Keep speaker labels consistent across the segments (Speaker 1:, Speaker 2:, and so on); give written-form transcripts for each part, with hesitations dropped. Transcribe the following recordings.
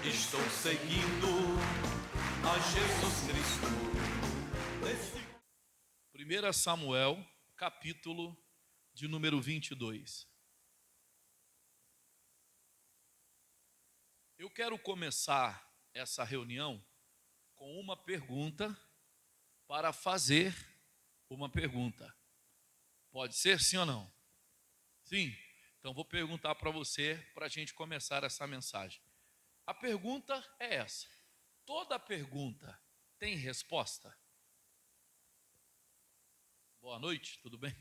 Speaker 1: Estou seguindo a Jesus Cristo.
Speaker 2: 1 Samuel, capítulo de número 22. Eu quero começar essa reunião com uma pergunta para fazer uma pergunta. Pode ser sim ou não? Sim. Então vou perguntar para você para a gente começar essa mensagem. A pergunta é essa: toda pergunta tem resposta? Boa noite, tudo bem?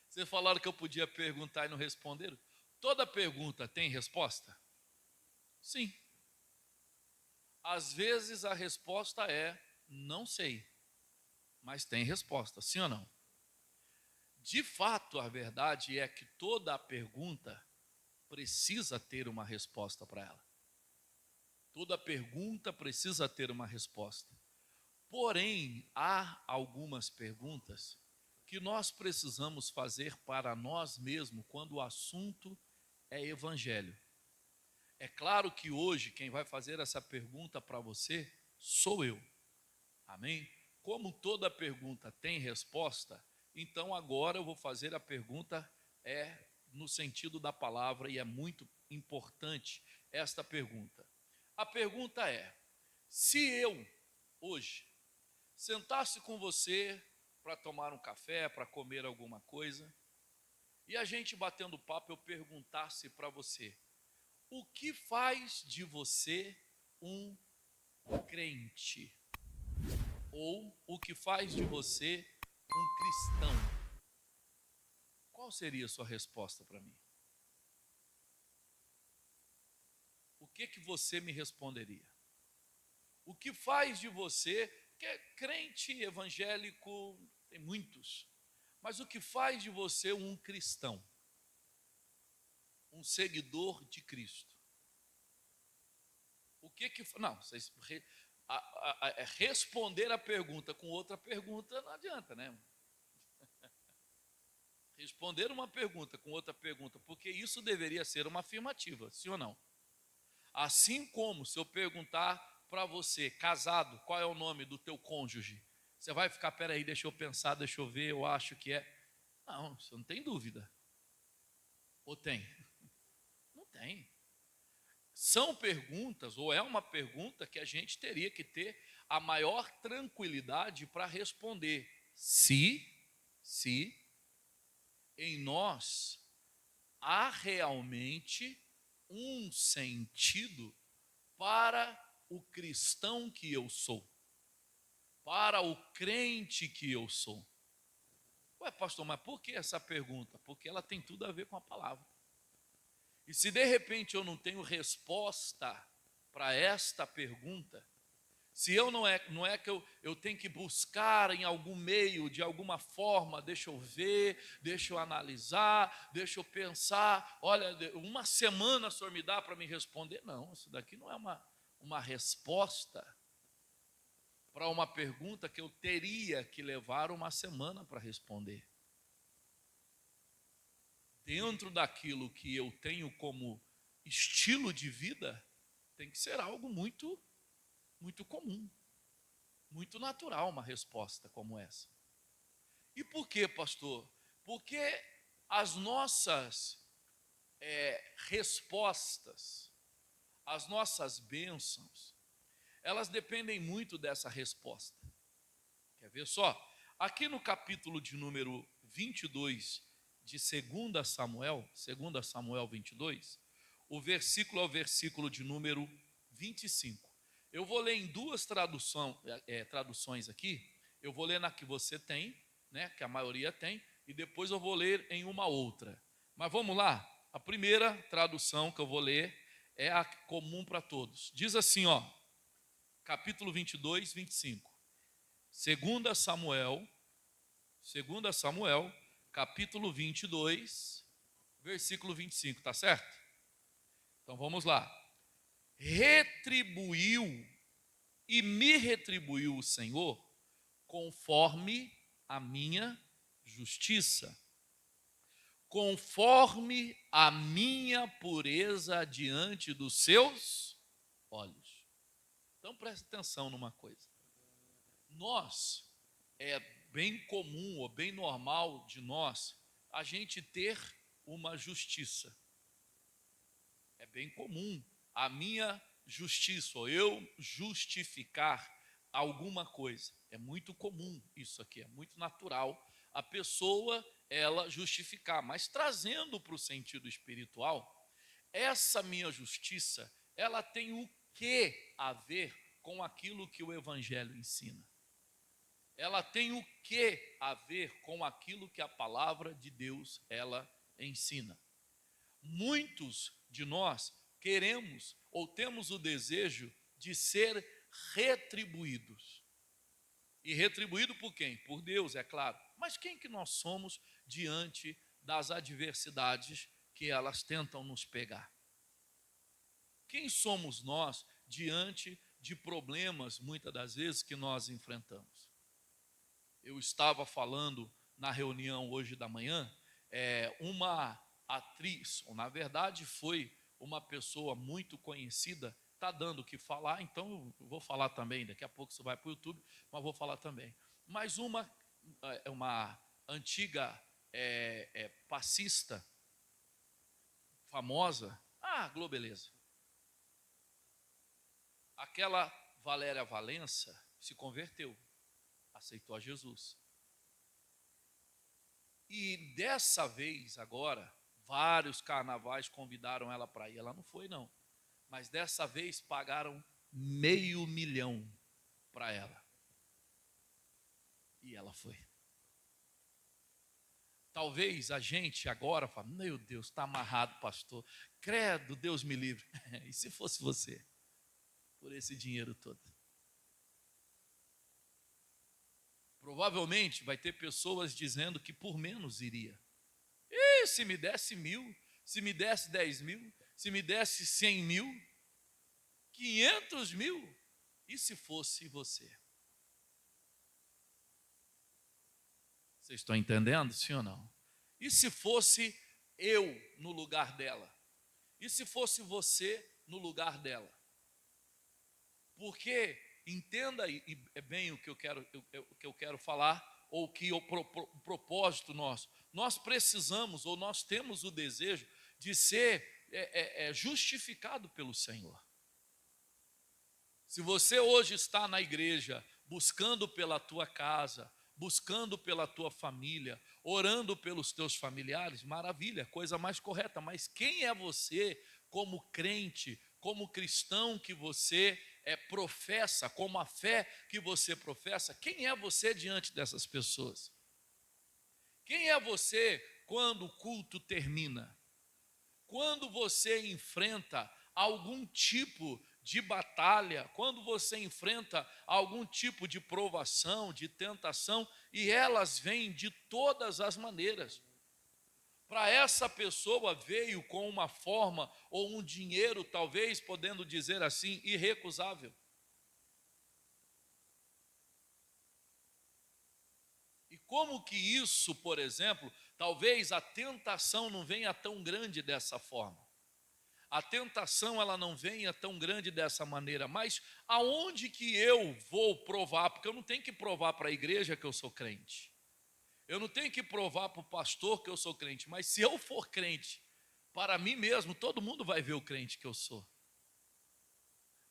Speaker 2: Vocês falaram que eu podia perguntar e não responderam? Toda pergunta tem resposta? Sim. Às vezes a resposta é não sei, mas tem resposta, sim ou não? De fato, a verdade é que toda pergunta precisa ter uma resposta para ela. Toda pergunta precisa ter uma resposta. Porém, há algumas perguntas que nós precisamos fazer para nós mesmos quando o assunto é evangelho. É claro que hoje quem vai fazer essa pergunta para você sou eu. Amém? Como toda pergunta tem resposta, então agora eu vou fazer a pergunta no sentido da palavra, e é muito importante esta pergunta. A pergunta é: se eu hoje sentasse com você para tomar um café, para comer alguma coisa, e a gente batendo papo, eu perguntasse para você: o que faz de você um crente? Ou o que faz de você um cristão? Qual seria a sua resposta para mim? O que você me responderia? O que faz de você, que é crente evangélico, tem muitos, mas o que faz de você um cristão? Um seguidor de Cristo? Não, responder a pergunta com outra pergunta não adianta, né? Responder uma pergunta com outra pergunta, porque isso deveria ser uma afirmativa, sim ou não? Assim como se eu perguntar para você, casado, qual é o nome do teu cônjuge? Você vai ficar, peraí, deixa eu pensar, deixa eu ver, eu acho que é. Não, você não tem dúvida. Ou tem? Não tem. São perguntas, ou é uma pergunta que a gente teria que ter a maior tranquilidade para responder. Se em nós há realmente um sentido para o cristão que eu sou, para o crente que eu sou. Ué, pastor, mas por que essa pergunta? Porque ela tem tudo a ver com a palavra. E se de repente eu não tenho resposta para esta pergunta, se eu não é que eu tenho que buscar em algum meio, de alguma forma, deixa eu ver, deixa eu analisar, deixa eu pensar, olha, uma semana o senhor me dá para me responder? Não, isso daqui não é uma resposta para uma pergunta que eu teria que levar uma semana para responder. Dentro daquilo que eu tenho como estilo de vida, tem que ser algo muito, muito comum, muito natural uma resposta como essa. E por quê, pastor? Porque as nossas respostas, as nossas bênçãos, elas dependem muito dessa resposta. Quer ver só? Aqui no capítulo de número 22 de 2 Samuel 22, o versículo é o versículo de número 25. Eu vou ler em duas traduções aqui. Eu vou ler na que você tem, né, que a maioria tem, e depois eu vou ler em uma outra. Mas vamos lá? A primeira tradução que eu vou ler é a comum para todos. Diz assim, ó, capítulo 22, 25. 2 Samuel, capítulo 22, versículo 25, tá certo? Então vamos lá. Retribuiu e me retribuiu o Senhor conforme a minha justiça, conforme a minha pureza diante dos seus olhos. Então preste atenção numa coisa. Nós, é bem comum ou bem normal de nós, a gente ter uma justiça. É bem comum a minha justiça, ou eu justificar alguma coisa. É muito comum isso aqui, é muito natural a pessoa, ela justificar. Mas trazendo para o sentido espiritual, essa minha justiça, ela tem o que a ver com aquilo que o Evangelho ensina? Ela tem o que a ver com aquilo que a palavra de Deus, ela ensina. Muitos de nós queremos ou temos o desejo de ser retribuídos. E retribuído por quem? Por Deus, é claro. Mas quem que nós somos diante das adversidades que elas tentam nos pegar? Quem somos nós diante de problemas, muitas das vezes, que nós enfrentamos? Eu estava falando na reunião hoje da manhã, uma atriz, ou na verdade foi uma pessoa muito conhecida, está dando o que falar, então eu vou falar também, daqui a pouco você vai para o YouTube, mas vou falar também. Mas uma antiga passista, famosa, Globeleza. Aquela Valéria Valença se converteu, aceitou a Jesus. E dessa vez, agora, vários carnavais convidaram ela para ir. Ela não foi, não. Mas dessa vez pagaram R$500 mil para ela. E ela foi. Talvez a gente agora fale, meu Deus, está amarrado, pastor. Credo, Deus me livre. E se fosse você? Por esse dinheiro todo. Provavelmente vai ter pessoas dizendo que por menos iria. E se me desse 1.000, se me desse 10 mil, se me desse 100 mil, 500 mil, e se fosse você? Vocês estão entendendo, sim ou não? E se fosse eu no lugar dela? E se fosse você no lugar dela? Porque, entenda bem o que eu quero falar, ou que o propósito nosso. Nós precisamos, ou nós temos o desejo de ser justificado pelo Senhor. Se você hoje está na igreja, buscando pela tua casa, buscando pela tua família, orando pelos teus familiares, maravilha, coisa mais correta. Mas quem é você como crente, como cristão que você professa, como a fé que você professa? Quem é você diante dessas pessoas? Quem é você quando o culto termina? Quando você enfrenta algum tipo de batalha, quando você enfrenta algum tipo de provação, de tentação, e elas vêm de todas as maneiras. Para essa pessoa veio com uma forma ou um dinheiro, talvez podendo dizer assim, irrecusável. E como que isso, por exemplo, talvez a tentação não venha tão grande dessa forma. A tentação ela não venha tão grande dessa maneira, mas aonde que eu vou provar? Porque eu não tenho que provar para a igreja que eu sou crente. Eu não tenho que provar para o pastor que eu sou crente, mas se eu for crente, para mim mesmo, todo mundo vai ver o crente que eu sou.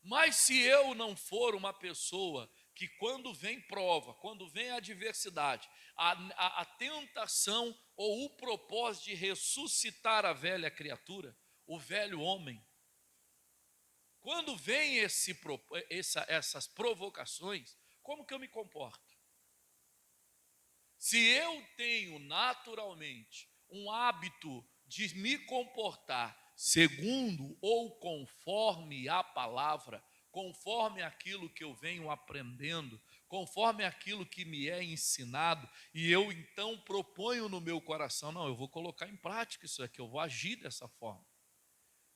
Speaker 2: Mas se eu não for uma pessoa que quando vem prova, quando vem adversidade, a tentação ou o propósito de ressuscitar a velha criatura, o velho homem, quando vem essas provocações, como que eu me comporto? Se eu tenho naturalmente um hábito de me comportar segundo ou conforme a palavra, conforme aquilo que eu venho aprendendo, conforme aquilo que me é ensinado, e eu então proponho no meu coração, não, eu vou colocar em prática isso aqui, eu vou agir dessa forma.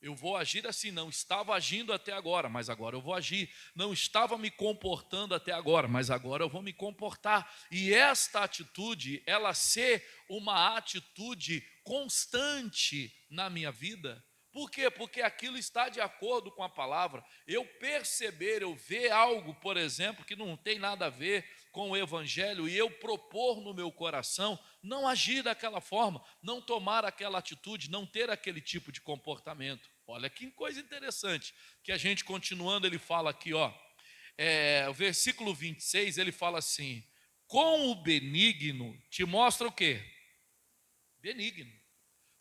Speaker 2: Eu vou agir assim, não estava agindo até agora, mas agora eu vou agir. Não estava me comportando até agora, mas agora eu vou me comportar. E esta atitude, ela ser uma atitude constante na minha vida. Por quê? Porque aquilo está de acordo com a palavra. Eu perceber, eu ver algo, por exemplo, que não tem nada a ver com o evangelho e eu propor no meu coração, não agir daquela forma, não tomar aquela atitude, não ter aquele tipo de comportamento. Olha que coisa interessante, que a gente continuando, ele fala aqui, ó, o versículo 26, ele fala assim, com o benigno, te mostra o quê? Benigno.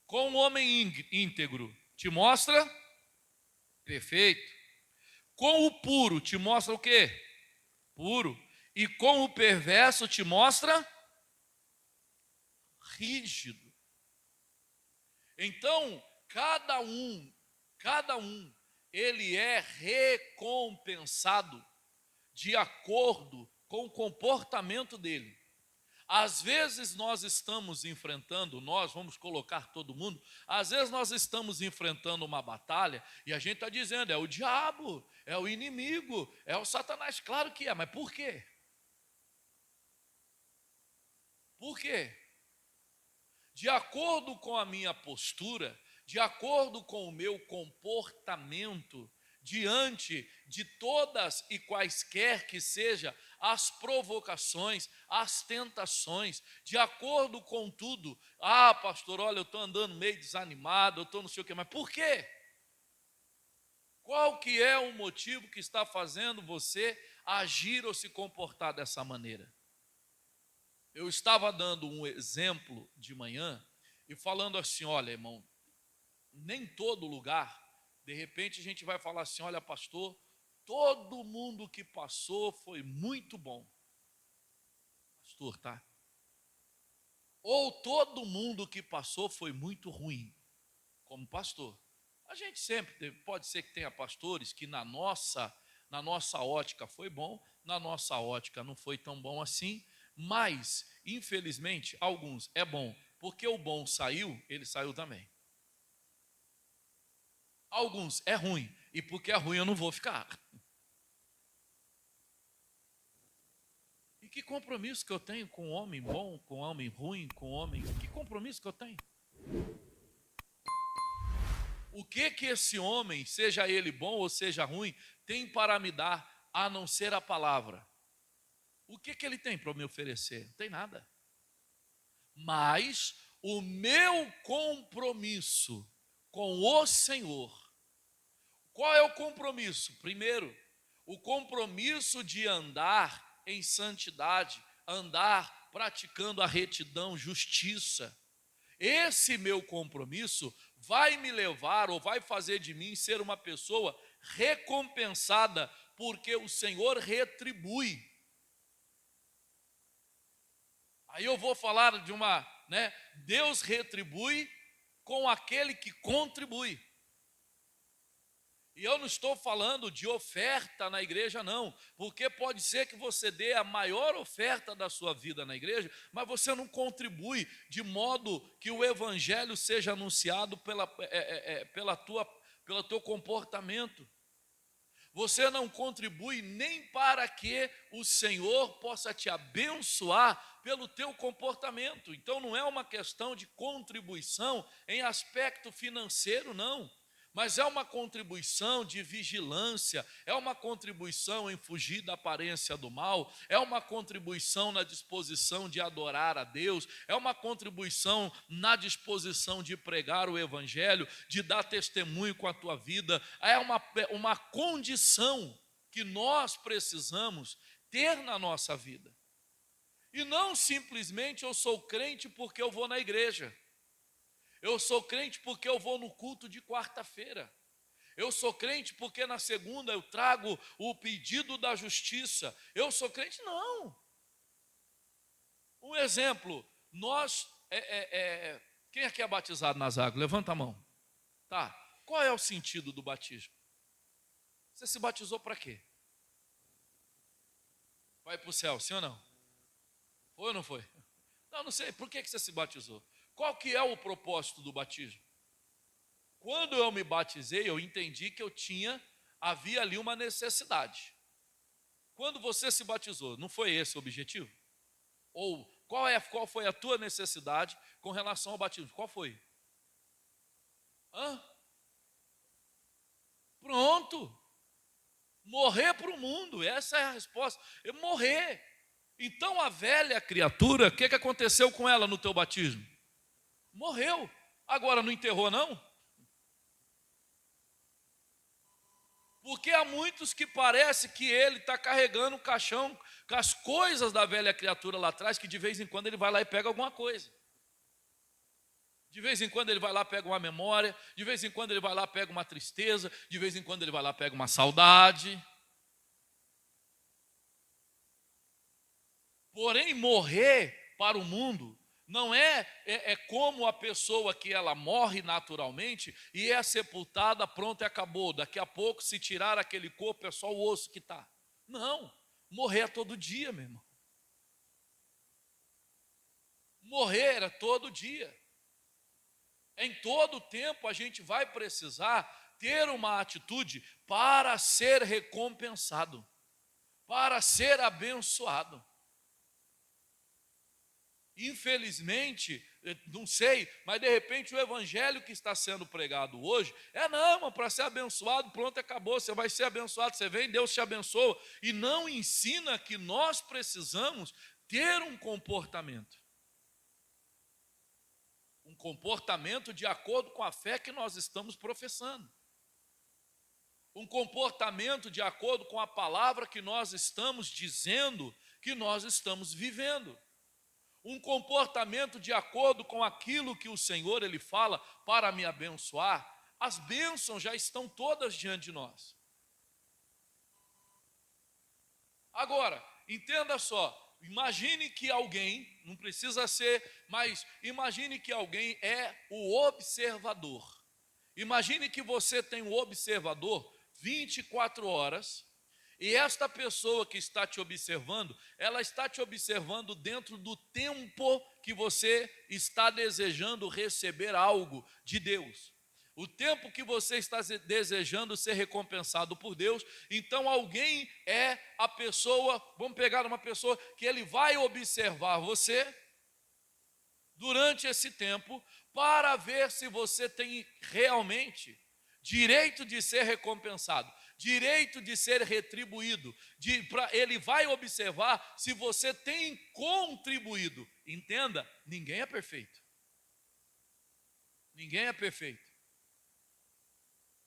Speaker 2: Com o homem íntegro, te mostra perfeito. Com o puro, te mostra o quê? Puro. E com o perverso, te mostra rígido. Então, cada um, ele é recompensado de acordo com o comportamento dele. Às vezes nós estamos enfrentando, nós vamos colocar todo mundo, às vezes nós estamos enfrentando uma batalha e a gente está dizendo, é o diabo, é o inimigo, é o Satanás. Claro que é, mas por quê? Por quê? De acordo com a minha postura, de acordo com o meu comportamento, diante de todas e quaisquer que sejam as provocações, as tentações, de acordo com tudo. Ah, pastor, olha, eu estou andando meio desanimado, eu estou não sei o quê, mas por quê? Qual que é o motivo que está fazendo você agir ou se comportar dessa maneira? Eu estava dando um exemplo de manhã e falando assim, olha, irmão, nem todo lugar, de repente a gente vai falar assim, olha, pastor, todo mundo que passou foi muito bom. Pastor, tá? Ou todo mundo que passou foi muito ruim, como pastor. A gente sempre, pode ser que tenha pastores que na nossa ótica foi bom, na nossa ótica não foi tão bom assim, mas, infelizmente, alguns é bom, porque o bom saiu, ele saiu também. Alguns é ruim, e porque é ruim eu não vou ficar. E que compromisso que eu tenho com um homem bom, com um homem ruim, com um homem... Que compromisso que eu tenho? O que esse homem, seja ele bom ou seja ruim, tem para me dar, a não ser a palavra? O que ele tem para me oferecer? Não tem nada. Mas o meu compromisso com o Senhor, qual é o compromisso? Primeiro, o compromisso de andar em santidade, andar praticando a retidão, justiça. Esse meu compromisso vai me levar ou vai fazer de mim ser uma pessoa recompensada, porque o Senhor retribui. Aí eu vou falar de uma, Deus retribui com aquele que contribui. E eu não estou falando de oferta na igreja, não, porque pode ser que você dê a maior oferta da sua vida na igreja, mas você não contribui de modo que o evangelho seja anunciado pelo teu comportamento. Você não contribui nem para que o Senhor possa te abençoar pelo teu comportamento. Então não é uma questão de contribuição em aspecto financeiro, não. Mas é uma contribuição de vigilância, é uma contribuição em fugir da aparência do mal, é uma contribuição na disposição de adorar a Deus, é uma contribuição na disposição de pregar o evangelho, de dar testemunho com a tua vida, é uma condição que nós precisamos ter na nossa vida. E não simplesmente eu sou crente porque eu vou na igreja. Eu sou crente porque eu vou no culto de quarta-feira. Eu sou crente porque na segunda eu trago o pedido da justiça. Eu sou crente? Não. Um exemplo, quem aqui é batizado nas águas? Levanta a mão. Tá. Qual é o sentido do batismo? Você se batizou para quê? Vai para o céu, sim ou não? Foi ou não foi? Não sei. Por que você se batizou? Qual que é o propósito do batismo? Quando eu me batizei, eu entendi que havia ali uma necessidade. Quando você se batizou, não foi esse o objetivo? Ou qual foi a tua necessidade com relação ao batismo? Qual foi? Hã? Pronto. Morrer para o mundo, essa é a resposta. Morrer. Então a velha criatura, o que aconteceu com ela no teu batismo? Morreu. Agora não enterrou, não? Porque há muitos que parece que ele está carregando o caixão com as coisas da velha criatura lá atrás, que de vez em quando ele vai lá e pega alguma coisa. De vez em quando ele vai lá e pega uma memória, de vez em quando ele vai lá e pega uma tristeza, de vez em quando ele vai lá e pega uma saudade. Porém, morrer para o mundo não é como a pessoa que ela morre naturalmente e é sepultada, pronto e acabou. Daqui a pouco, se tirar aquele corpo, é só o osso que está. Não, morrer é todo dia, meu irmão. Morrer é todo dia. Em todo tempo a gente vai precisar ter uma atitude para ser recompensado, para ser abençoado. Infelizmente, não sei, mas de repente o evangelho que está sendo pregado hoje não, para ser abençoado, pronto, acabou, você vai ser abençoado, você vem, Deus te abençoa, e não ensina que nós precisamos ter um comportamento de acordo com a fé que nós estamos professando, um comportamento de acordo com a palavra que nós estamos dizendo, que nós estamos vivendo. Um comportamento de acordo com aquilo que o Senhor ele fala para me abençoar. As bênçãos já estão todas diante de nós. Agora, entenda só, imagine que alguém, não precisa ser, mas imagine que alguém é o observador. Imagine que você tem um observador 24 horas. E esta pessoa que está te observando, ela está te observando dentro do tempo que você está desejando receber algo de Deus. O tempo que você está desejando ser recompensado por Deus. Então alguém é a pessoa, vamos pegar uma pessoa que ele vai observar você durante esse tempo para ver se você tem realmente direito de ser recompensado, direito de ser retribuído. Ele vai observar se você tem contribuído. Entenda, ninguém é perfeito. Ninguém é perfeito.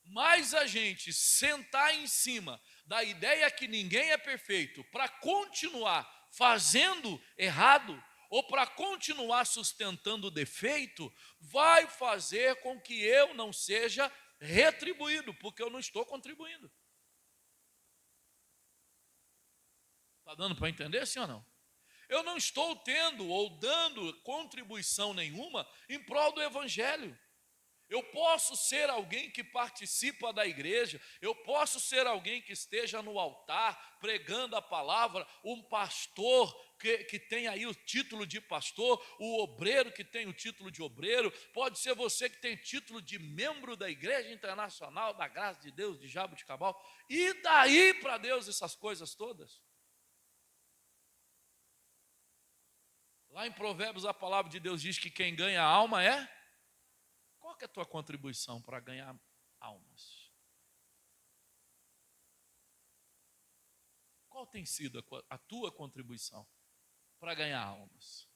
Speaker 2: Mas a gente sentar em cima da ideia que ninguém é perfeito para continuar fazendo errado, ou para continuar sustentando o defeito, vai fazer com que eu não seja retribuído, porque eu não estou contribuindo. Está dando para entender, sim ou não? Eu não estou tendo ou dando contribuição nenhuma em prol do evangelho. Eu posso ser alguém que participa da igreja, eu posso ser alguém que esteja no altar pregando a palavra, um pastor que tem aí o título de pastor, o obreiro que tem o título de obreiro, pode ser você que tem título de membro da Igreja Internacional da Graça de Deus de Jaboticabal, e daí para Deus essas coisas todas? Lá em Provérbios a palavra de Deus diz que quem ganha a alma é... Qual que é a tua contribuição para ganhar almas? Qual tem sido a tua contribuição para ganhar almas?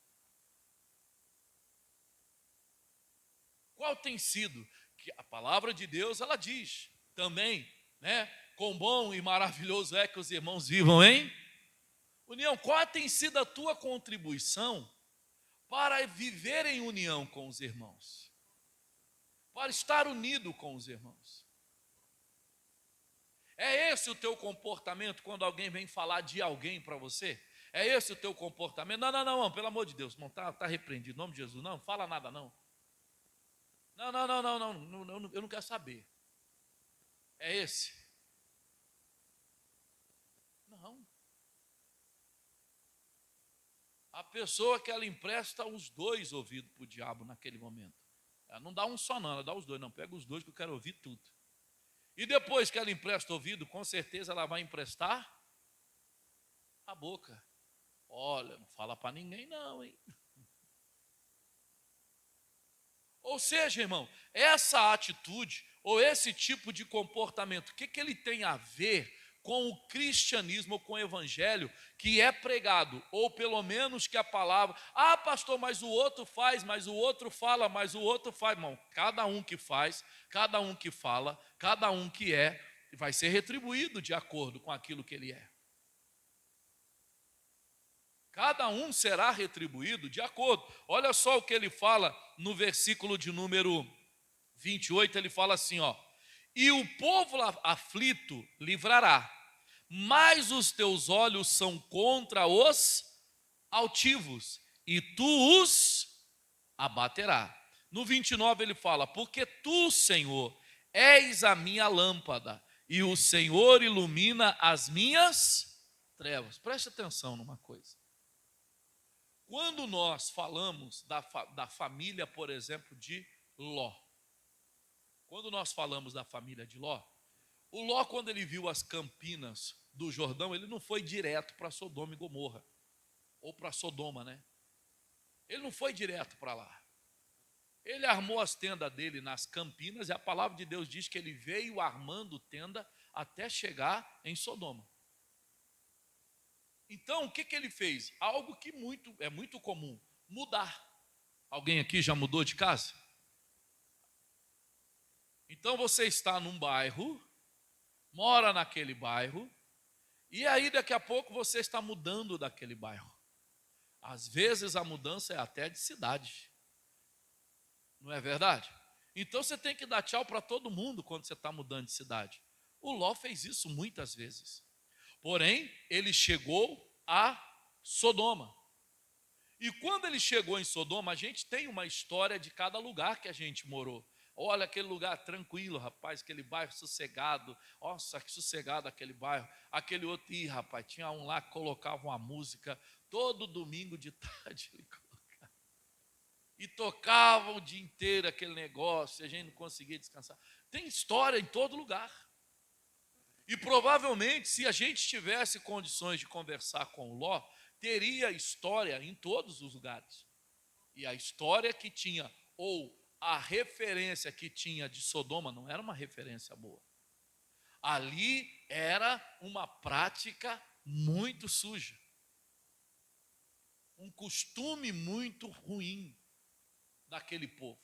Speaker 2: Qual tem sido? Que a palavra de Deus, ela diz também, né? Quão bom e maravilhoso é que os irmãos vivam em união. Qual tem sido a tua contribuição para viver em união com os irmãos? Para estar unido com os irmãos? É esse o teu comportamento quando alguém vem falar de alguém para você? É esse o teu comportamento? Não, pelo amor de Deus, não está repreendido, em nome de Jesus, não fala nada não. Não, eu não quero saber. É esse? Não. A pessoa que ela empresta os dois ouvidos para o diabo naquele momento. Ela não dá um só não, ela dá os dois. Não, pega os dois que eu quero ouvir tudo. E depois que ela empresta o ouvido, com certeza ela vai emprestar a boca. Olha, não fala para ninguém não, hein? Ou seja, irmão, essa atitude ou esse tipo de comportamento, o que ele tem a ver com o cristianismo ou com o evangelho que é pregado, ou pelo menos que a palavra, pastor, mas o outro faz, mas o outro fala, mas o outro faz, irmão, cada um que faz, cada um que fala, cada um que é, vai ser retribuído de acordo com aquilo que ele é. Cada um será retribuído de acordo. Olha só o que ele fala no versículo de número 28, ele fala assim, ó: e o povo aflito livrará, mas os teus olhos são contra os altivos, e tu os abaterá. No 29 ele fala: porque tu, Senhor, és a minha lâmpada, e o Senhor ilumina as minhas trevas. Preste atenção numa coisa. Quando nós falamos da família, por exemplo, de Ló, quando nós falamos da família de Ló, o Ló, quando ele viu as campinas do Jordão, ele não foi direto para Sodoma e Gomorra, ou para Sodoma, né? Ele não foi direto para lá. Ele armou as tendas dele nas campinas, e a palavra de Deus diz que ele veio armando tenda até chegar em Sodoma. Então, o que ele fez? Algo que é muito comum, mudar. Alguém aqui já mudou de casa? Então, você está num bairro, mora naquele bairro, e aí daqui a pouco você está mudando daquele bairro. Às vezes a mudança é até de cidade. Não é verdade? Então, você tem que dar tchau para todo mundo quando você está mudando de cidade. O Ló fez isso muitas vezes. Porém, ele chegou a Sodoma. E quando ele chegou em Sodoma, a gente tem uma história de cada lugar que a gente morou. Olha, aquele lugar tranquilo, rapaz, aquele bairro sossegado. Nossa, que sossegado aquele bairro. Aquele outro, rapaz, tinha um lá que colocava uma música todo domingo de tarde. Ele colocava. E tocava o dia inteiro aquele negócio, e a gente não conseguia descansar. Tem história em todo lugar. E provavelmente, se a gente tivesse condições de conversar com o Ló, teria história em todos os lugares. E a história que tinha, ou a referência que tinha de Sodoma, não era uma referência boa. Ali era uma prática muito suja. Um costume muito ruim daquele povo.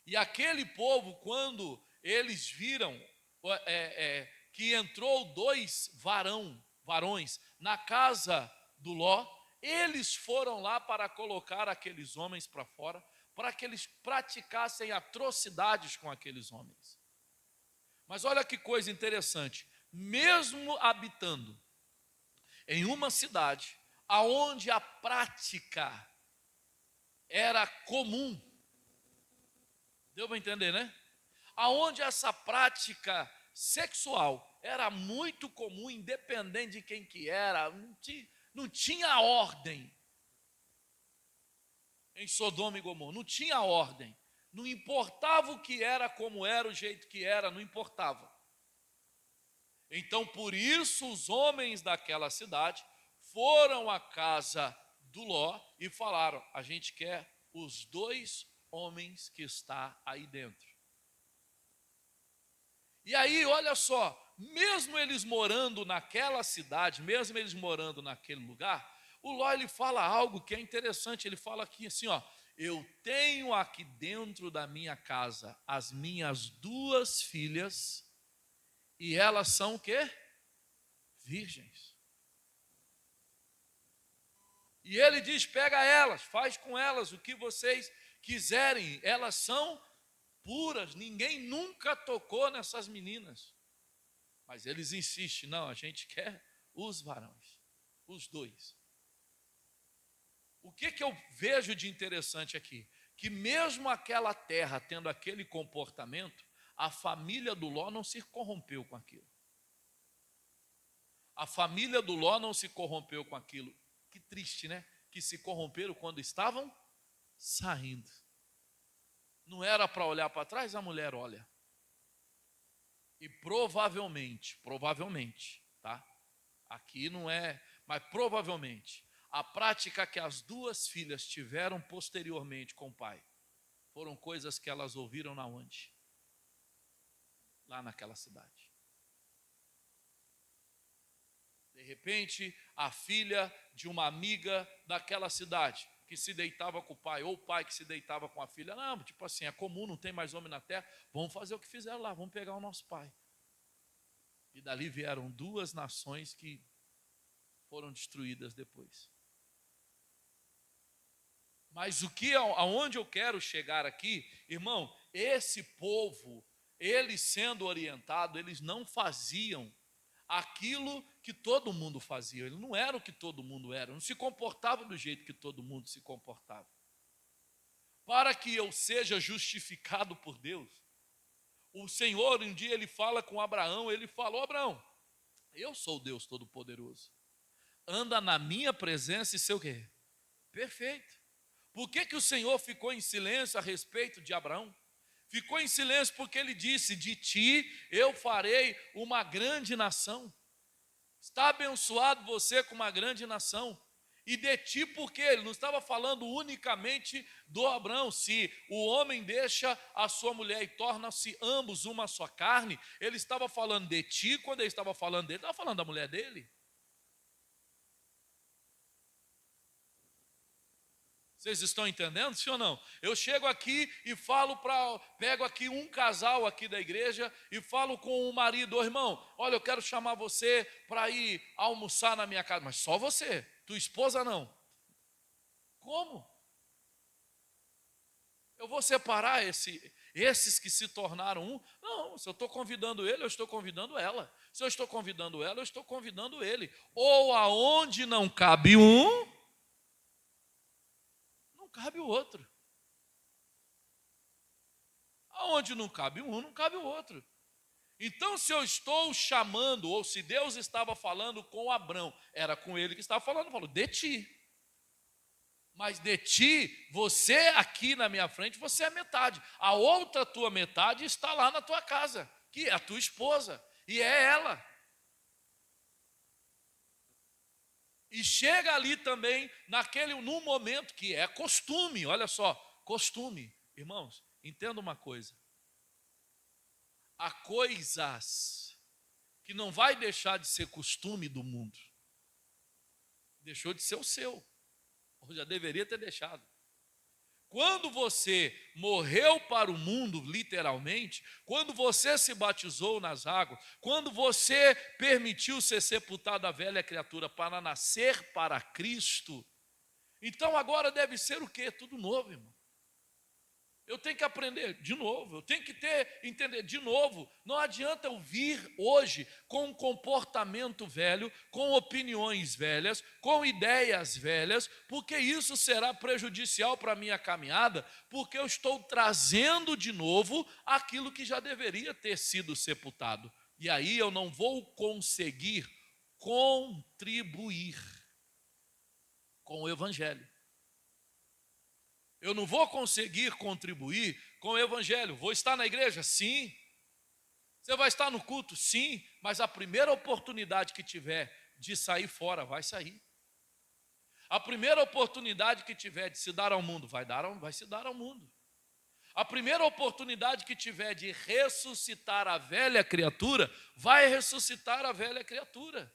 Speaker 2: E aquele povo, quando eles viram que entrou dois varões na casa do Ló, eles foram lá para colocar aqueles homens para fora, para que eles praticassem atrocidades com aqueles homens. Mas olha que coisa interessante, mesmo habitando em uma cidade aonde a prática era comum, deu para entender, né? Aonde essa prática sexual era muito comum, independente de quem que era, não tinha ordem em Sodoma e Gomorra, não tinha ordem, não importava o que era, como era, o jeito que era, não importava. Então, por isso, os homens daquela cidade foram à casa do Ló e falaram: a gente quer os dois homens que está aí dentro. E aí, olha só, mesmo eles morando naquela cidade, mesmo eles morando naquele lugar, o Ló, ele fala algo que é interessante. Ele fala aqui assim, ó: eu tenho aqui dentro da minha casa as minhas duas filhas, e elas são o quê? Virgens. E ele diz: pega elas, faz com elas o que vocês quiserem, elas são puras, ninguém nunca tocou nessas meninas. Mas eles insistem: não, a gente quer os varões, os dois. O que eu vejo de interessante aqui? Que mesmo aquela terra tendo aquele comportamento, a família do Ló não se corrompeu com aquilo. A família do Ló não se corrompeu com aquilo. Que triste, né? Que se corromperam quando estavam saindo. não era para olhar para trás, a mulher olha. E provavelmente, tá? Aqui não é, mas provavelmente, a prática que as duas filhas tiveram posteriormente com o pai, foram coisas que elas ouviram na onde? Lá naquela cidade. De repente, a filha de uma amiga daquela cidade, que se deitava com o pai, ou o pai que se deitava com a filha, não, tipo assim, é comum, não tem mais homem na terra, vamos fazer o que fizeram lá, vamos pegar o nosso pai. E dali vieram duas nações que foram destruídas depois. Mas aonde eu quero chegar aqui, irmão, esse povo, eles sendo orientados, eles não faziam aquilo que todo mundo fazia. Ele não era o que todo mundo era, não se comportava do jeito que todo mundo se comportava. Para que eu seja justificado por Deus, o Senhor, um dia ele fala com Abraão, ele falou: Abraão, eu sou o Deus Todo-Poderoso, anda na minha presença e sei o quê? Perfeito. Por que o Senhor ficou em silêncio a respeito de Abraão? Ficou em silêncio porque ele disse: de ti eu farei uma grande nação. Está abençoado você com uma grande nação. E de ti, porque ele não estava falando unicamente do Abraão. Se o homem deixa a sua mulher e torna-se ambos uma só carne, ele estava falando de ti. Quando ele estava falando dele, estava falando da mulher dele. Vocês estão entendendo, sim ou não? Eu chego aqui e pego aqui um casal aqui da igreja e falo com o marido: ô irmão, olha, eu quero chamar você para ir almoçar na minha casa, mas só você, tua esposa não. Como? Eu vou separar esses que se tornaram um? Não, se eu estou convidando ele, eu estou convidando ela. Se eu estou convidando ela, eu estou convidando ele. Ou aonde não cabe um, cabe o outro. Aonde não cabe um, não cabe o outro. Então, se eu estou chamando, ou se Deus estava falando com Abrão, era com ele que estava falando, falou, de ti. Mas de ti, você aqui na minha frente, você é metade. A outra tua metade está lá na tua casa, que é a tua esposa, e é ela. E chega ali também, num momento que é costume, olha só, costume. Irmãos, entenda uma coisa. Há coisas que não vai deixar de ser costume do mundo. Deixou de ser o seu, ou já deveria ter deixado. Quando você morreu para o mundo, literalmente, quando você se batizou nas águas, quando você permitiu ser sepultado a velha criatura para nascer para Cristo, então agora deve ser o quê? Tudo novo, irmão. Eu tenho que aprender de novo, eu tenho que entender de novo. Não adianta eu vir hoje com um comportamento velho, com opiniões velhas, com ideias velhas, porque isso será prejudicial para a minha caminhada, porque eu estou trazendo de novo aquilo que já deveria ter sido sepultado. E aí eu não vou conseguir contribuir com o Evangelho. Eu não vou conseguir contribuir com o Evangelho. Vou estar na igreja? Sim. Você vai estar no culto? Sim. Mas a primeira oportunidade que tiver de sair fora, vai sair. A primeira oportunidade que tiver de se dar ao mundo, vai se dar ao mundo. A primeira oportunidade que tiver de ressuscitar a velha criatura, vai ressuscitar a velha criatura.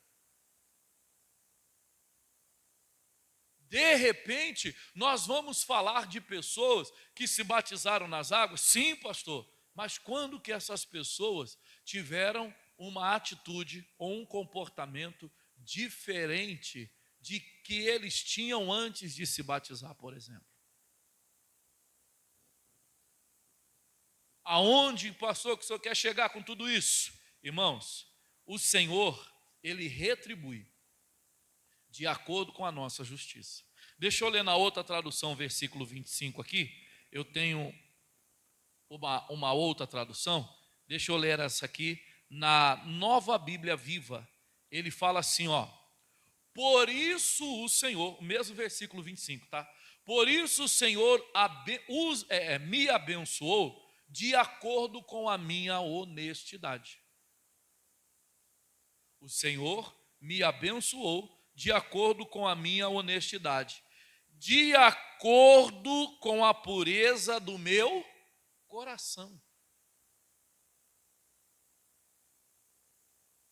Speaker 2: De repente, nós vamos falar de pessoas que se batizaram nas águas? Sim, pastor. Mas quando que essas pessoas tiveram uma atitude ou um comportamento diferente de que eles tinham antes de se batizar, por exemplo? Aonde, pastor, que o senhor quer chegar com tudo isso? Irmãos, o Senhor, Ele retribui de acordo com a nossa justiça. Deixa eu ler na outra tradução, versículo 25 aqui. Eu tenho uma outra tradução. Deixa eu ler essa aqui, na Nova Bíblia Viva. Ele fala assim, ó. Por isso o Senhor, o mesmo versículo 25, tá? Por isso o Senhor me abençoou de acordo com a minha honestidade. O Senhor me abençoou de acordo com a minha honestidade, de acordo com a pureza do meu coração.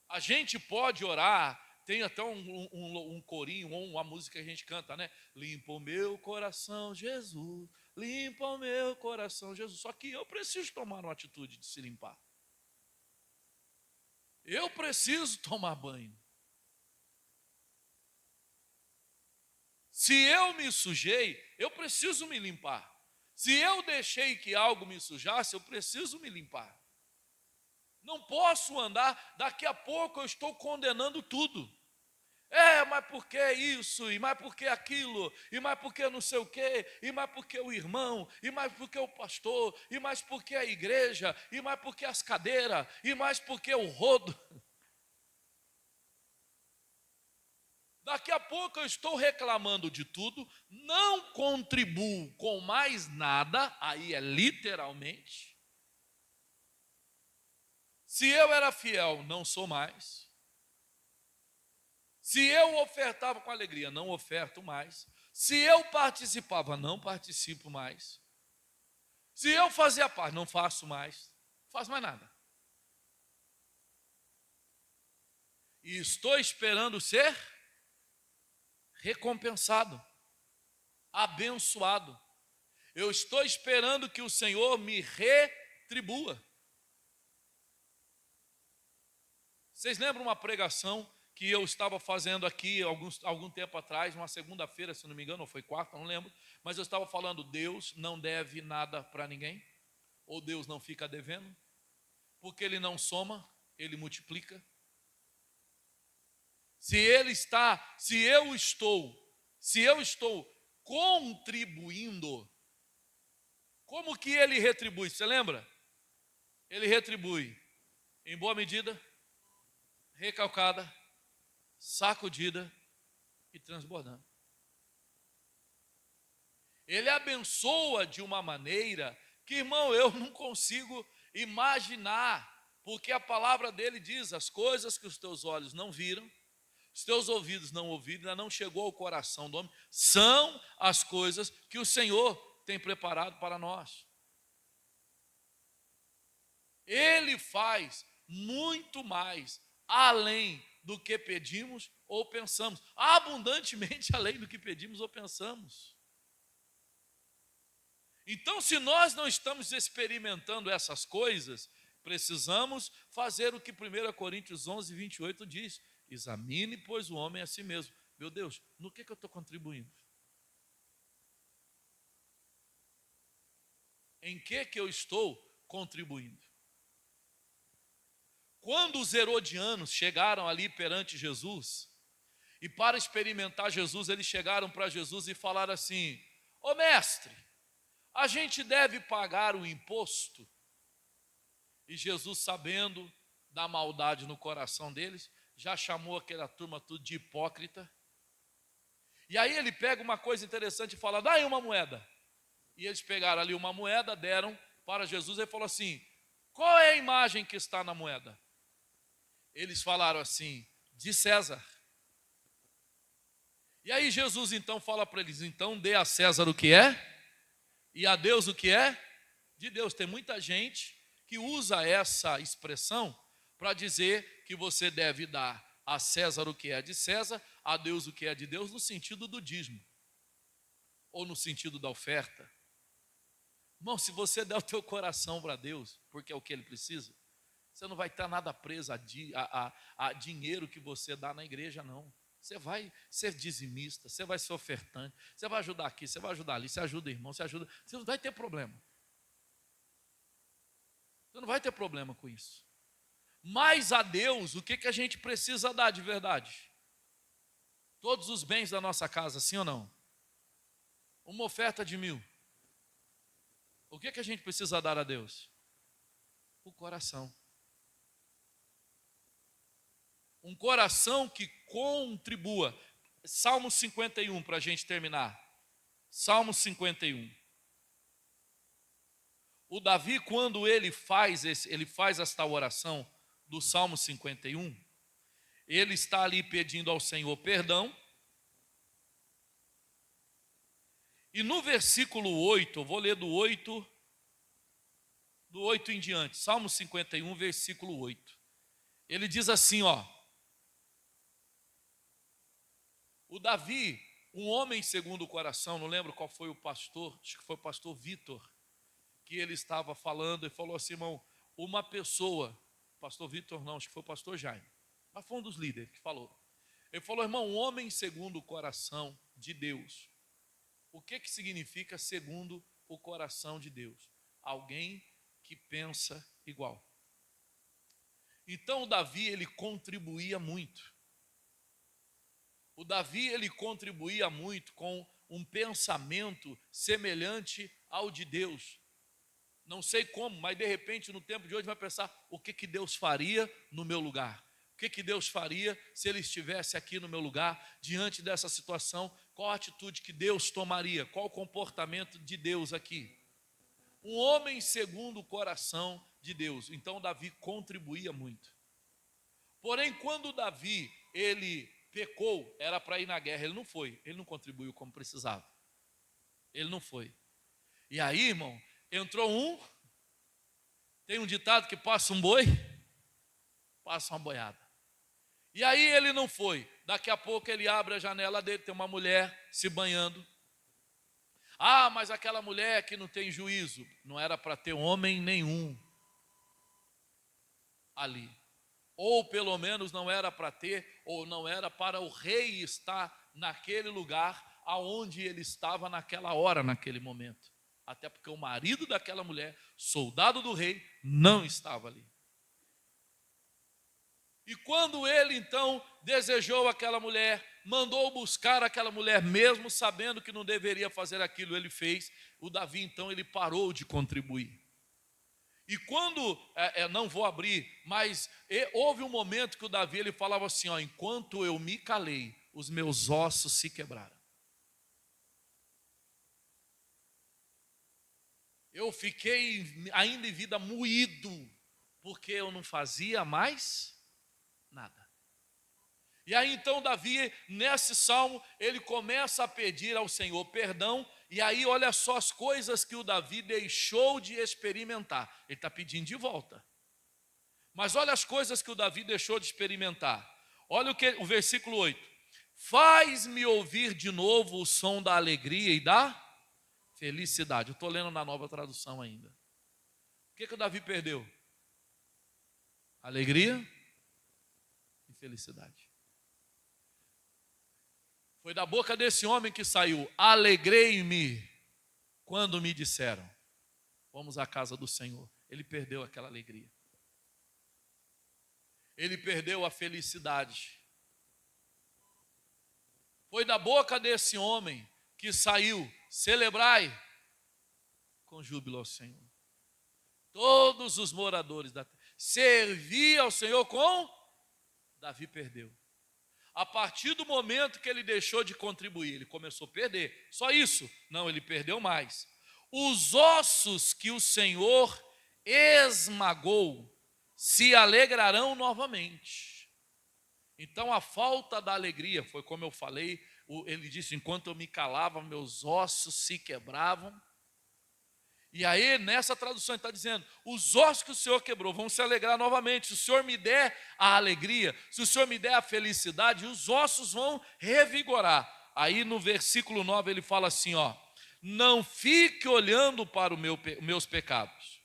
Speaker 2: A gente pode orar, tem até um corinho, ou uma música que a gente canta, né? Limpa o meu coração, Jesus, limpa o meu coração, Jesus. Só que eu preciso tomar uma atitude de se limpar. Eu preciso tomar banho. Se eu me sujei, eu preciso me limpar. Se eu deixei que algo me sujasse, eu preciso me limpar. Não posso andar, daqui a pouco eu estou condenando tudo. Mas por que isso? E mais por que aquilo? E mais por que não sei o quê? E mais por que o irmão? E mais por que o pastor? E mais por que a igreja? E mais por que as cadeiras? E mais por que o rodo? Daqui a pouco eu estou reclamando de tudo, não contribuo com mais nada, aí é literalmente. Se eu era fiel, não sou mais. Se eu ofertava com alegria, não oferto mais. Se eu participava, não participo mais. Se eu fazia parte, não faço mais. Não faço mais nada. E estou esperando ser recompensado, abençoado. Eu estou esperando que o Senhor me retribua. Vocês lembram uma pregação que eu estava fazendo aqui algum tempo atrás, uma segunda-feira, se não me engano, ou foi quarta, não lembro, mas eu estava falando, Deus não deve nada para ninguém, ou Deus não fica devendo, porque Ele não soma, Ele multiplica. Se eu estou contribuindo, como que Ele retribui? Você lembra? Ele retribui em boa medida, recalcada, sacudida e transbordando. Ele abençoa de uma maneira que, irmão, eu não consigo imaginar, porque a palavra dele diz, as coisas que os teus olhos não viram, os teus ouvidos não ouviram, ainda não chegou ao coração do homem, são as coisas que o Senhor tem preparado para nós. Ele faz muito mais além do que pedimos ou pensamos, abundantemente além do que pedimos ou pensamos. Então, se nós não estamos experimentando essas coisas, precisamos fazer o que 1 Coríntios 11, 28 diz, examine, pois, o homem a si mesmo. Meu Deus, no que eu estou contribuindo? Em que eu estou contribuindo? Quando os herodianos chegaram ali perante Jesus, e para experimentar Jesus, eles chegaram para Jesus e falaram assim, ô mestre, a gente deve pagar o imposto? E Jesus, sabendo da maldade no coração deles, já chamou aquela turma tudo de hipócrita. E aí ele pega uma coisa interessante e fala, dá aí uma moeda. E eles pegaram ali uma moeda, deram para Jesus e falou assim, qual é a imagem que está na moeda? Eles falaram assim, de César. E aí Jesus então fala para eles, então dê a César o que é, e a Deus o que é de Deus. Tem muita gente que usa essa expressão para dizer que você deve dar a César o que é de César, a Deus o que é de Deus, no sentido do dízimo, ou no sentido da oferta. Irmão, se você der o teu coração para Deus, porque é o que Ele precisa, você não vai estar nada preso a dinheiro que você dá na igreja, não. Você vai ser dizimista, você vai ser ofertante, você vai ajudar aqui, você vai ajudar ali, você ajuda irmão, você ajuda. Você não vai ter problema. Você não vai ter problema com isso. Mas a Deus, o que a gente precisa dar de verdade? Todos os bens da nossa casa, sim ou não? Uma oferta de 1.000. O que a gente precisa dar a Deus? O coração. Um coração que contribua. Salmo 51, para a gente terminar. Salmo 51. O Davi, quando ele faz esta oração do Salmo 51, ele está ali pedindo ao Senhor perdão. E no versículo 8, eu vou ler do 8 em diante, Salmo 51, versículo 8. Ele diz assim, ó: o Davi, um homem segundo o coração, não lembro qual foi o pastor, acho que foi o pastor Vitor, que ele estava falando e falou assim, irmão, uma pessoa, pastor Vitor não, acho que foi o pastor Jaime, mas foi um dos líderes que falou. Ele falou, irmão, um homem segundo o coração de Deus. O que significa segundo o coração de Deus? Alguém que pensa igual. Então o Davi, ele contribuía muito. O Davi, ele contribuía muito com um pensamento semelhante ao de Deus. Não sei como, mas de repente no tempo de hoje vai pensar, o que Deus faria no meu lugar? O que Deus faria se ele estivesse aqui no meu lugar, diante dessa situação? Qual a atitude que Deus tomaria? Qual o comportamento de Deus aqui? Um homem segundo o coração de Deus. Então Davi contribuía muito. Porém, quando Davi, ele pecou, era para ir na guerra, ele não foi. Ele não contribuiu como precisava. Ele não foi. E aí, irmão, entrou tem um ditado que passa um boi, passa uma boiada. E aí ele não foi. Daqui a pouco ele abre a janela dele, tem uma mulher se banhando. Ah, mas aquela mulher que não tem juízo. Não era para ter homem nenhum ali. Ou pelo menos não era para ter, ou não era para o rei estar naquele lugar aonde ele estava naquela hora, naquele momento. Até porque o marido daquela mulher, soldado do rei, não estava ali. E quando ele então desejou aquela mulher, mandou buscar aquela mulher, mesmo sabendo que não deveria fazer aquilo, ele fez. O Davi então ele parou de contribuir. E quando, não vou abrir, mas houve um momento que o Davi ele falava assim, ó, enquanto eu me calei, os meus ossos se quebraram. Eu fiquei ainda em vida moído, porque eu não fazia mais nada. E aí então Davi, nesse salmo, ele começa a pedir ao Senhor perdão. E aí olha só as coisas que o Davi deixou de experimentar. Ele está pedindo de volta. Mas olha as coisas que o Davi deixou de experimentar. Olha o versículo 8. Faz-me ouvir de novo o som da alegria e da felicidade. Eu estou lendo na Nova Tradução ainda. O que o Davi perdeu? Alegria e felicidade. Foi da boca desse homem que saiu, alegrei-me quando me disseram, vamos à casa do Senhor. Ele perdeu aquela alegria. Ele perdeu a felicidade. Foi da boca desse homem que saiu, celebrai com júbilo ao Senhor. Todos os moradores da terra, servi ao Senhor com, Davi perdeu. A partir do momento que ele deixou de contribuir, ele começou a perder. Só isso? Não, ele perdeu mais. Os ossos que o Senhor esmagou se alegrarão novamente. Então a falta da alegria, foi como eu falei, ele disse, enquanto eu me calava, meus ossos se quebravam. E aí, nessa tradução, ele está dizendo, os ossos que o Senhor quebrou vão se alegrar novamente. Se o Senhor me der a alegria, se o Senhor me der a felicidade, os ossos vão revigorar. Aí no versículo 9 ele fala assim, ó, não fique olhando para os meus pecados.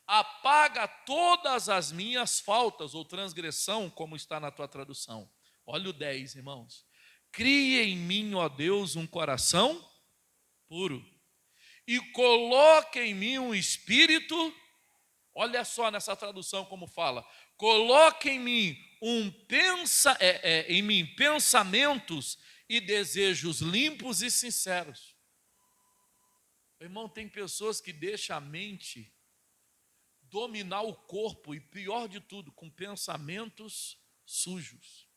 Speaker 2: Apaga todas as minhas faltas ou transgressão, como está na tua tradução. Olha o 10, irmãos. Cria em mim, ó Deus, um coração puro. E coloque em mim um espírito, olha só nessa tradução como fala, coloque em mim pensamentos e desejos limpos e sinceros. Irmão, tem pessoas que deixam a mente dominar o corpo e pior de tudo, com pensamentos sujos.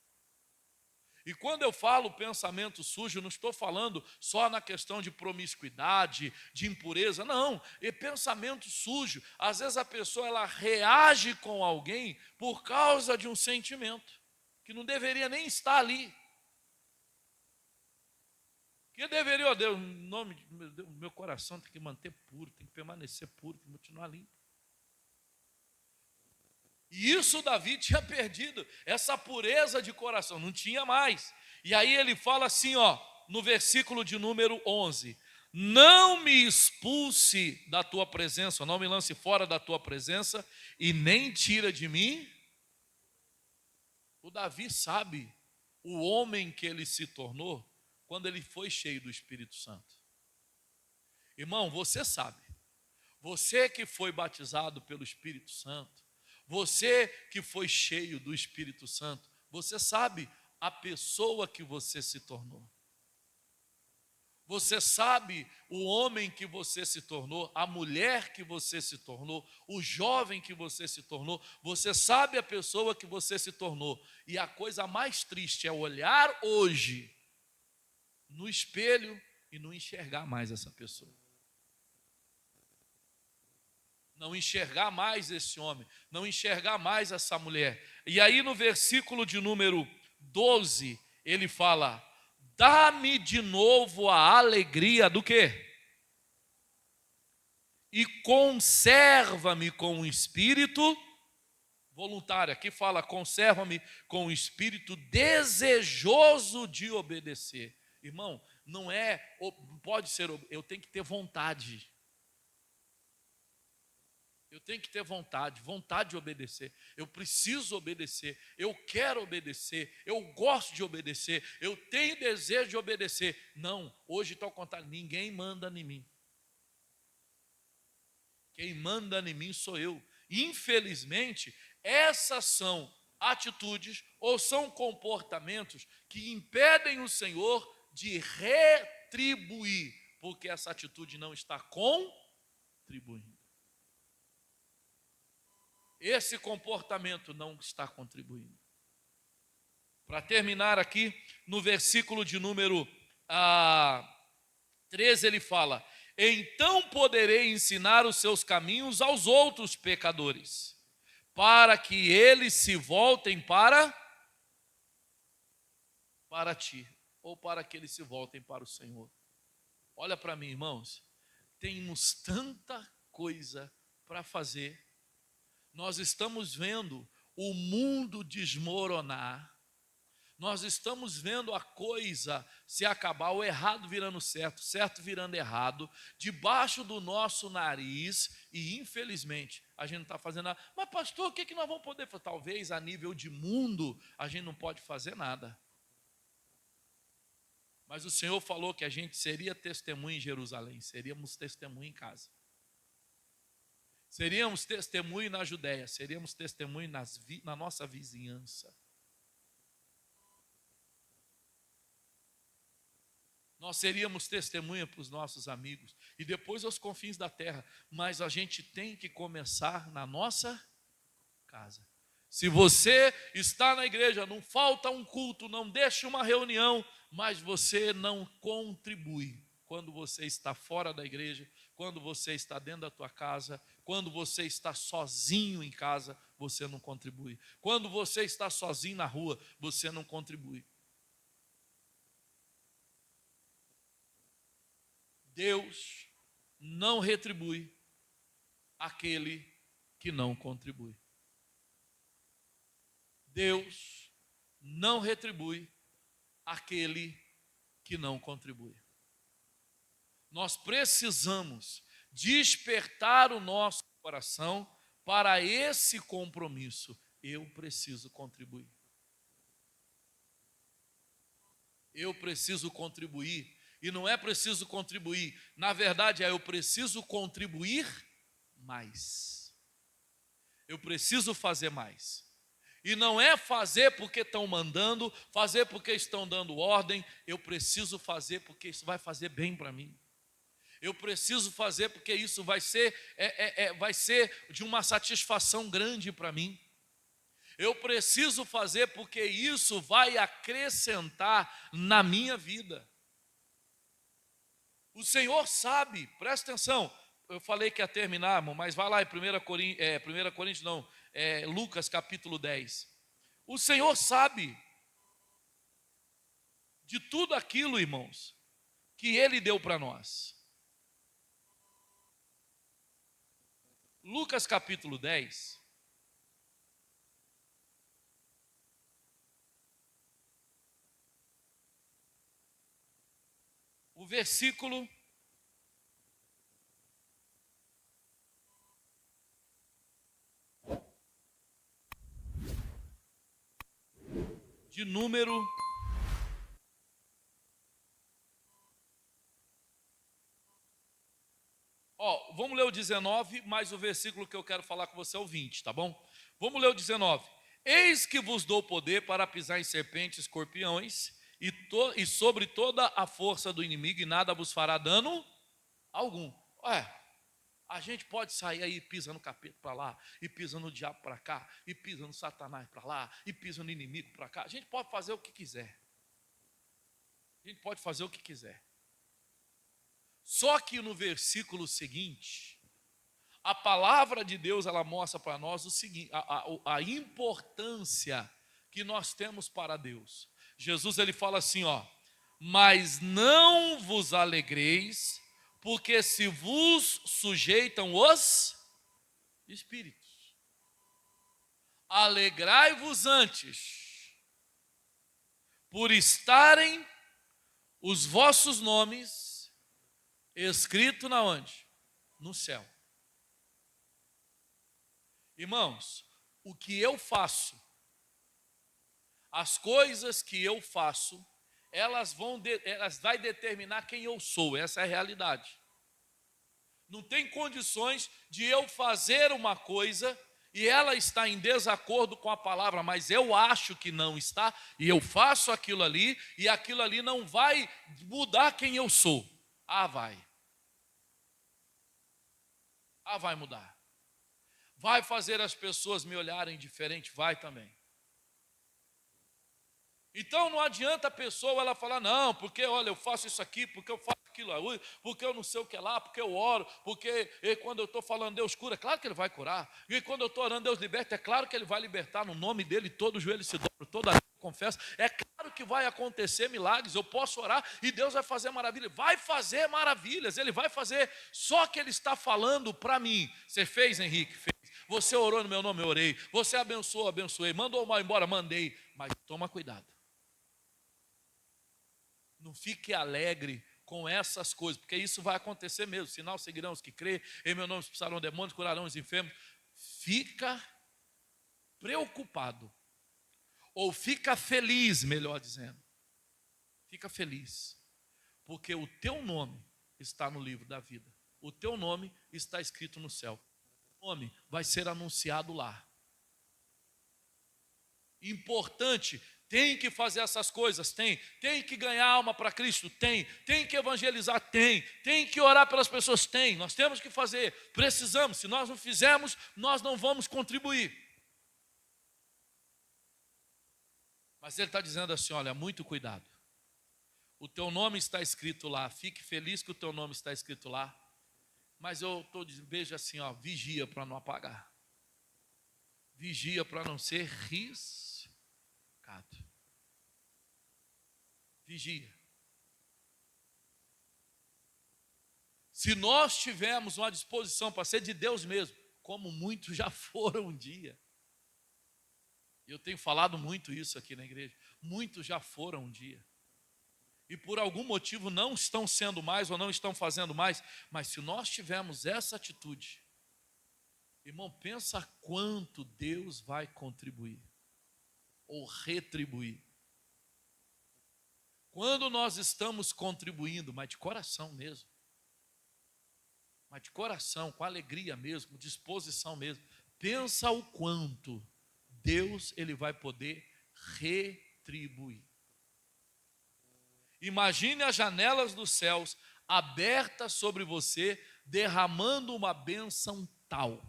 Speaker 2: E quando eu falo pensamento sujo, não estou falando só na questão de promiscuidade, de impureza, não. E pensamento sujo, às vezes a pessoa ela reage com alguém por causa de um sentimento que não deveria nem estar ali. Que deveria, ó Deus, em nome de meu coração tem que manter puro, tem que permanecer puro, tem que continuar limpo. E isso Davi tinha perdido, essa pureza de coração, não tinha mais. E aí ele fala assim, ó, no versículo de número 11: não me expulse da tua presença, não me lance fora da tua presença, e nem tira de mim. O Davi sabe o homem que ele se tornou quando ele foi cheio do Espírito Santo. Irmão, você sabe, você que foi batizado pelo Espírito Santo, você que foi cheio do Espírito Santo, você sabe a pessoa que você se tornou. Você sabe o homem que você se tornou, a mulher que você se tornou, o jovem que você se tornou. Você sabe a pessoa que você se tornou. E a coisa mais triste é olhar hoje no espelho e não enxergar mais essa pessoa. Não enxergar mais esse homem, não enxergar mais essa mulher. E aí no versículo de número 12, ele fala: dá-me de novo a alegria do quê? E conserva-me com um espírito voluntário. Aqui fala: conserva-me com um espírito desejoso de obedecer. Irmão, não é, pode ser, eu tenho que ter vontade. Eu tenho que ter vontade de obedecer. Eu preciso obedecer, eu quero obedecer, eu gosto de obedecer, eu tenho desejo de obedecer. Não, hoje está ao contrário, ninguém manda em mim. Quem manda em mim sou eu. Infelizmente, essas são atitudes ou são comportamentos que impedem o Senhor de retribuir, porque essa atitude não está contribuindo. Esse comportamento não está contribuindo. Para terminar aqui, no versículo de número 13, ele fala: então poderei ensinar os seus caminhos aos outros pecadores, para que eles se voltem para ti, ou para que eles se voltem para o Senhor. Olha para mim, irmãos, temos tanta coisa para fazer. Nós estamos vendo o mundo desmoronar, nós estamos vendo a coisa se acabar, o errado virando certo, certo virando errado, debaixo do nosso nariz, e infelizmente a gente não está fazendo nada. Mas pastor, o que nós vamos poder fazer? Talvez a nível de mundo a gente não pode fazer nada. Mas o Senhor falou que a gente seria testemunha em Jerusalém, seríamos testemunha em casa. Seríamos testemunho na Judéia, seríamos testemunho na nossa vizinhança. Nós seríamos testemunha para os nossos amigos e depois aos confins da terra, mas a gente tem que começar na nossa casa. Se você está na igreja, não falta um culto, não deixa uma reunião, mas você não contribui. Quando você está fora da igreja, quando você está dentro da tua casa, quando você está sozinho em casa, você não contribui. Quando você está sozinho na rua, você não contribui. Deus não retribui aquele que não contribui. Deus não retribui aquele que não contribui. Nós precisamos despertar o nosso coração para esse compromisso. Eu preciso contribuir. Eu preciso contribuir. E não é preciso contribuir. Na verdade, eu preciso contribuir mais. Eu preciso fazer mais. E não é fazer porque estão mandando, fazer porque estão dando ordem. Eu preciso fazer porque isso vai fazer bem para mim. Eu preciso fazer porque isso vai ser de uma satisfação grande para mim. Eu preciso fazer porque isso vai acrescentar na minha vida. O Senhor sabe, presta atenção. Eu falei que ia terminar, mas vai lá em 1 Coríntios não, Lucas capítulo 10. O Senhor sabe de tudo aquilo, irmãos, que Ele deu para nós. Lucas capítulo 10. O versículo de número vamos ler o 19, mas o versículo que eu quero falar com você é o 20, tá bom? Vamos ler o 19. Eis que vos dou poder para pisar em serpentes, escorpiões e sobre toda a força do inimigo, e nada vos fará dano algum. A gente pode sair aí pisando no capeta para lá, e pisando no diabo para cá, e pisando no Satanás para lá, e pisando no inimigo para cá. A gente pode fazer o que quiser. A gente pode fazer o que quiser. Só que no versículo seguinte, a palavra de Deus, ela mostra para nós o seguinte, a importância que nós temos para Deus. Jesus, ele fala assim, mas não vos alegreis, porque se vos sujeitam os espíritos. Alegrai-vos antes, por estarem os vossos nomes escritos na onde? No céu. Irmãos, o que eu faço, as coisas que eu faço, elas vão determinar quem eu sou. Essa é a realidade. Não tem condições de eu fazer uma coisa e ela está em desacordo com a palavra, mas eu acho que não está, e eu faço aquilo ali, e aquilo ali não vai mudar quem eu sou. Vai. Vai mudar. Vai fazer as pessoas me olharem diferente? Vai também. Então não adianta a pessoa ela falar, não, porque olha, eu faço isso aqui, porque eu faço aquilo ali, porque eu não sei o que é lá, porque eu oro, porque quando eu estou falando Deus cura, é claro que Ele vai curar. E quando eu estou orando Deus liberta, é claro que Ele vai libertar no nome dEle, todo joelho se dobra, toda língua confessa. É claro que vai acontecer milagres, eu posso orar e Deus vai fazer maravilhas. Vai fazer maravilhas, Ele vai fazer, só que Ele está falando para mim. Você fez, Henrique? Fez. Você orou no meu nome? Eu orei. Você abençoou? Abençoei. Mandou mal embora? Mandei. Mas toma cuidado. Não fique alegre com essas coisas, porque isso vai acontecer mesmo. Sinal seguirão os que crê, em meu nome expulsarão demônios, curarão os enfermos. Fica preocupado, ou fica feliz, melhor dizendo. Fica feliz, porque o teu nome está no livro da vida. O teu nome está escrito no céu. O nome vai ser anunciado lá. Importante. Tem que fazer essas coisas? Tem que ganhar alma para Cristo? Tem que evangelizar? Tem que orar pelas pessoas? Nós temos que fazer, precisamos. Se nós não fizermos, nós não vamos contribuir. Mas ele está dizendo assim, olha, muito cuidado. O teu nome está escrito lá, fique feliz que o teu nome está escrito lá. Mas eu estou dizendo, veja assim, vigia para não apagar. Vigia para não ser riscado. Vigia. Se nós tivermos uma disposição para ser de Deus mesmo, como muitos já foram um dia. Eu tenho falado muito isso aqui na igreja. Muitos já foram um dia. E por algum motivo não estão sendo mais ou não estão fazendo mais. Mas se nós tivermos essa atitude, irmão, pensa quanto Deus vai contribuir ou retribuir. Quando nós estamos contribuindo, mas de coração mesmo, mas de coração, com alegria mesmo, com disposição mesmo, pensa o quanto Deus ele vai poder retribuir. Imagine as janelas dos céus abertas sobre você, derramando uma bênção tal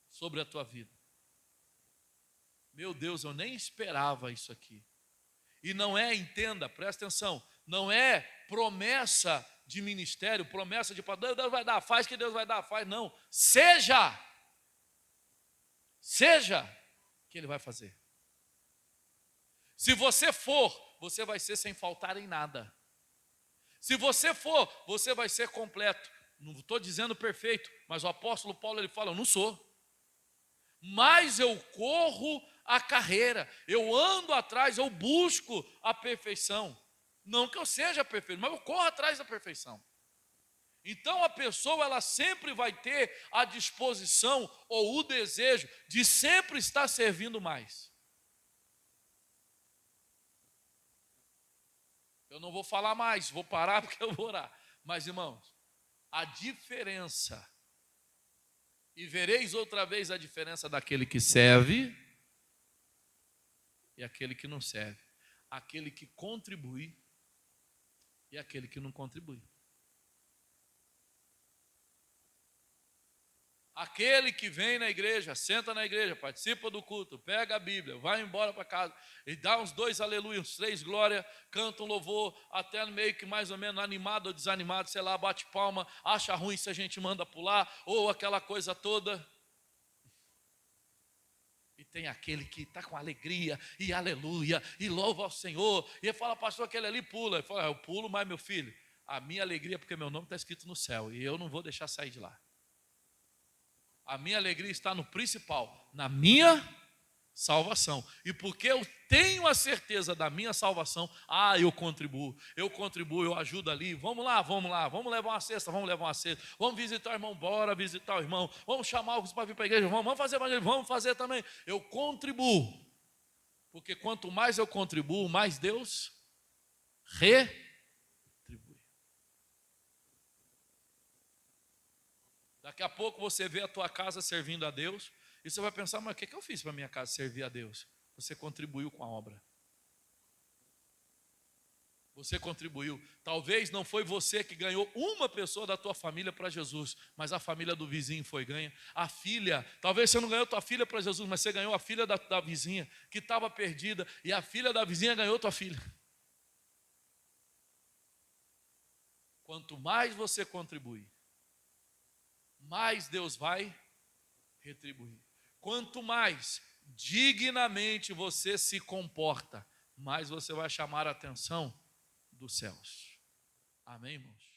Speaker 2: sobre a tua vida. Meu Deus, eu nem esperava isso aqui. E não é, entenda, presta atenção, não é promessa de ministério, promessa de Deus vai dar, faz que Deus vai dar, faz, não. Seja que Ele vai fazer. Se você for, você vai ser sem faltar em nada. Se você for, você vai ser completo. Não estou dizendo perfeito, mas o apóstolo Paulo ele fala, eu não sou. Mas eu corro a carreira, eu ando atrás, eu busco a perfeição. Não que eu seja perfeito, mas eu corro atrás da perfeição. Então a pessoa ela sempre vai ter a disposição ou o desejo de sempre estar servindo mais. Eu não vou falar mais, vou parar porque eu vou orar. Mas irmãos, a diferença, e vereis outra vez a diferença daquele que serve e aquele que não serve, aquele que contribui e aquele que não contribui. Aquele que vem na igreja, senta na igreja, participa do culto, pega a Bíblia, vai embora para casa e dá uns 2 aleluia, uns 3 glória, canta um louvor, até meio que mais ou menos animado ou desanimado, sei lá, bate palma, acha ruim se a gente manda pular, ou aquela coisa toda. E tem aquele que está com alegria e aleluia, e louva ao Senhor, e ele fala, pastor, aquele ali pula. Ele fala, eu pulo, mas meu filho, a minha alegria é porque meu nome está escrito no céu, e eu não vou deixar sair de lá. A minha alegria está no principal, na minha salvação. E porque eu tenho a certeza da minha salvação, eu contribuo, eu ajudo ali. Vamos lá, vamos levar uma cesta, vamos visitar o irmão, bora visitar o irmão, vamos chamar alguns para vir para a igreja, vamos fazer evangelho, vamos fazer também. Eu contribuo, porque quanto mais eu contribuo, mais Deus retribui. Daqui a pouco você vê a tua casa servindo a Deus, e você vai pensar, mas o que eu fiz para a minha casa servir a Deus? Você contribuiu com a obra. Você contribuiu. Talvez não foi você que ganhou uma pessoa da tua família para Jesus, mas a família do vizinho foi ganha. A filha, talvez você não ganhou tua filha para Jesus, mas você ganhou a filha da vizinha, que estava perdida, e a filha da vizinha ganhou tua filha. Quanto mais você contribui, mais Deus vai retribuir. Quanto mais dignamente você se comporta, mais você vai chamar a atenção dos céus. Amém, irmãos?